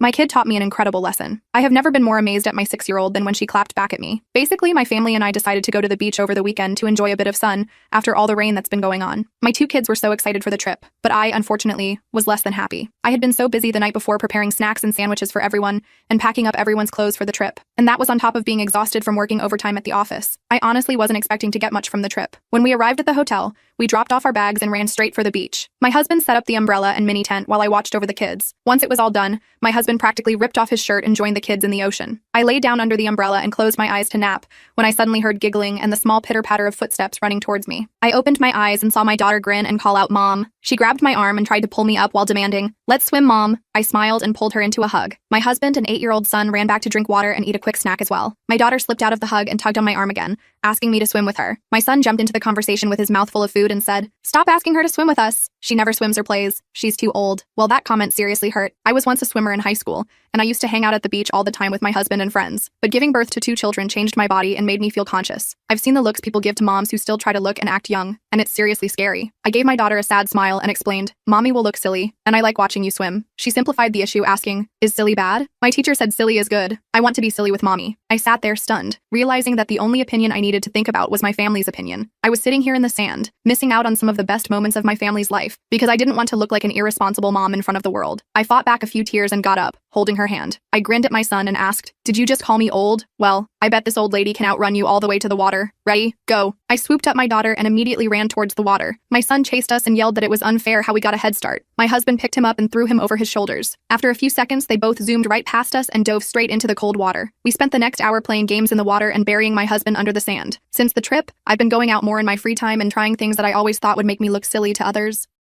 My kid taught me an incredible lesson. I have never been more amazed at my 6-year-old than when she clapped back at me. Basically, my family and I decided to go to the beach over the weekend to enjoy a bit of sun after all the rain that's been going on. My 2 kids were so excited for the trip, but I, unfortunately, was less than happy. I had been so busy the night before preparing snacks and sandwiches for everyone and packing up everyone's clothes for the trip. And that was on top of being exhausted from working overtime at the office. I honestly wasn't expecting to get much from the trip. When we arrived at the hotel, we dropped off our bags and ran straight for the beach. My husband set up the umbrella and mini tent while I watched over the kids. Once it was all done, my husband practically ripped off his shirt and joined the kids in the ocean. I lay down under the umbrella and closed my eyes to nap when I suddenly heard giggling and the small pitter-patter of footsteps running towards me. I opened my eyes and saw my daughter grin and call out, "Mom." She grabbed my arm and tried to pull me up while demanding, "Let's swim, Mom." I smiled and pulled her into a hug. My husband and 8-year-old son ran back to drink water and eat a quick snack as well. My daughter slipped out of the hug and tugged on my arm again, asking me to swim with her. My son jumped into the conversation with his mouth full of food and said, "Stop asking her to swim with us. She never swims or plays. She's too old." Well, that comment seriously hurt. I was once a swimmer in high school, and I used to hang out at the beach all the time with my husband and friends. But giving birth to 2 children changed my body and made me feel conscious. I've seen the looks people give to moms who still try to look and act young, and it's seriously scary. I gave my daughter a sad smile and explained, "Mommy will look silly, and I like watching you swim." She simplified the issue, asking, "Is silly bad?" My teacher said silly is good. I want to be silly with Mommy. I sat there stunned, realizing that the only opinion I needed to think about was my family's opinion. I was sitting here in the sand, missing out on some of the best moments of my family's life, because I didn't want to look like an irresponsible mom in front of the world. I fought back a few tears and got up, holding her hand. I grinned at my son and asked, "Did you just call me old? Well, I bet this old lady can outrun you all the way to the water. Ready? Go." I swooped up my daughter and immediately ran towards the water. My son chased us and yelled that it was unfair how we got a head start. My husband picked him up and threw him over his shoulders. After a few seconds, they both zoomed right past us and dove straight into the cold water. We spent the next hour playing games in the water and burying my husband under the sand. Since the trip, I've been going out more in my free time and trying things that I always thought would make me look silly to others.